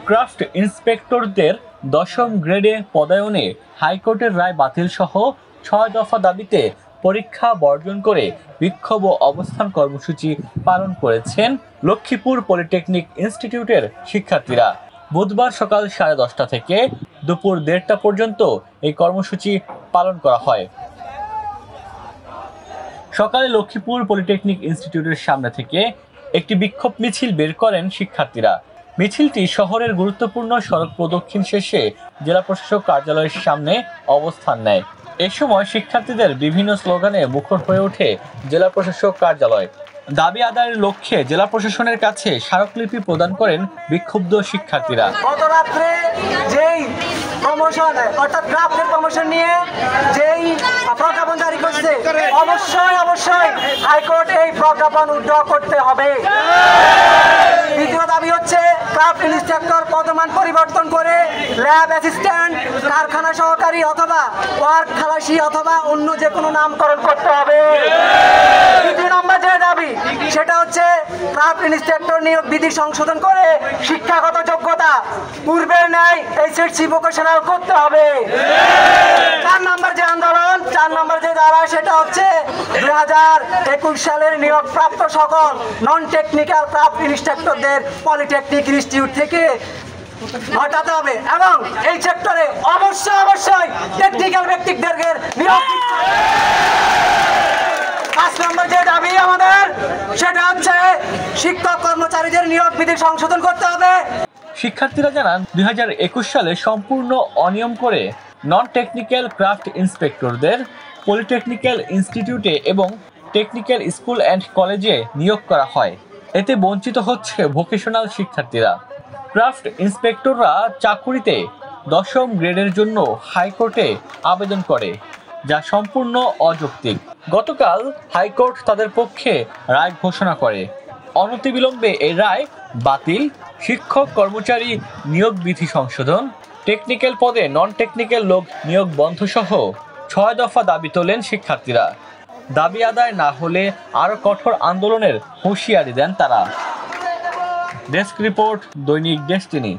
Craft ইন্সপেক্টরদের ১০ম গ্রেডে পদায়নে হাইকোর্টের রায় বাতিল সহ ৬ দফা দাবিতে পরীক্ষা বর্জন করে বিক্ষোভ ও অবস্থান কর্মসূচি পালন করেছেন লক্ষ্মীপুর পলিটেকনিক ইনস্টিটিউটের শিক্ষার্থীরা। বুধবার সকাল 10:30 থেকে দুপুর 1:30 পর্যন্ত এই কর্মসূচি পালন করা হয়। সকালে লক্ষ্মীপুর পলিটেকনিক ইনস্টিটিউটের সামনে থেকে একটি বিক্ষোভ মিছিল বের করেন শিক্ষার্থীরা। মিছিলটি শহরের গুরুত্বপূর্ণ সড়ক প্রদক্ষিণ শেষে জেলা প্রশাসক কার্যালয়ের সামনে অবস্থান নেয়। এ সময় শিক্ষার্থীদের বিভিন্ন স্লোগানে মুখর হয়ে ওঠে জেলা প্রশাসক কার্যালয়। দাবি আদায়ের লক্ষ্যে জেলা প্রশাসনের কাছে স্মারকলিপি প্রদান করেন বিক্ষুব্ধ শিক্ষার্থীরা। গত রাত্রে যেই প্রমোশন অর্থাৎ ক্রাফটের প্রমোশন নিয়ে যেই প্রজ্ঞাপন জারি করছে, অবশ্যই হাইকোর্ট এই প্রজ্ঞাপন উইথড্র করতে হবে। দ্বিতীয় দাবি হচ্ছে ক্রাফট ইন্সট্রাক্টর পদমান পরিবর্তন করে ল্যাব অ্যাসিস্ট্যান্ট, কারখানা সহকারী অথবা ওয়ার্ক খালাসি অথবা অন্য যে কোনো নামকরণ করতে হবে। তৃতীয় নম্বর যে দাবি সেটা হচ্ছে ক্রাফট ইন্সট্রাক্টর নিয়োগ বিধি সংশোধন করে শিক্ষাগত যোগ্যতা পূর্বের ন্যায় এইচএসসি ভোকেশনাল করতে হবে। 4 নম্বর যে আন্দোলন, 4 নম্বর যে দাবি সেটা হচ্ছে 2021 সালের নিয়োগপ্রাপ্ত সকল নন টেকনিক্যাল ক্রাফট ইন্সট্রাক্টরদের পলিটেকনিক ইনস্টিটিউট থেকে হটাতে হবে এবং এই সেক্টরে অবশ্যই টেকনিক্যাল ব্যক্তিদেরকে নিয়োগ দিতে হবে। 5 নম্বর যে দাবি আমাদের সেটা হচ্ছে শিক্ষক কর্মচারীদের নিয়োগ বিধি সংশোধন করতে হবে। শিক্ষার্থীরা জানান 2021 সালে সম্পূর্ণ অনিয়ম করে নন টেকনিক্যাল ক্রাফট ইন্সপেক্টরদের পলিটেকনিক্যাল ইনস্টিটিউটে এবং টেকনিক্যাল স্কুল অ্যান্ড কলেজে নিয়োগ করা হয়। এতে বঞ্চিত হচ্ছে ভোকেশনাল শিক্ষার্থীরা। ক্রাফট ইন্সপেক্টররা চাকুরিতে 10ম গ্রেডের জন্য হাইকোর্টে আবেদন করে, যা সম্পূর্ণ অযৌক্তিক। গতকাল হাইকোর্ট তাদের পক্ষে রায় ঘোষণা করে। অনতিবিলম্বে এই রায় বাতিল, শিক্ষক কর্মচারী নিয়োগ বিধি সংশোধন, টেকনিক্যাল পদে নন টেকনিক্যাল লোক নিয়োগ বন্ধ সহ 6 দফা দাবি তোলেন শিক্ষার্থীরা। দাবি আদায় না হলে আরও কঠোর আন্দোলনের হুঁশিয়ারি দেন তারা। ডেস্ক রিপোর্ট, দৈনিক ডেস্টিনি।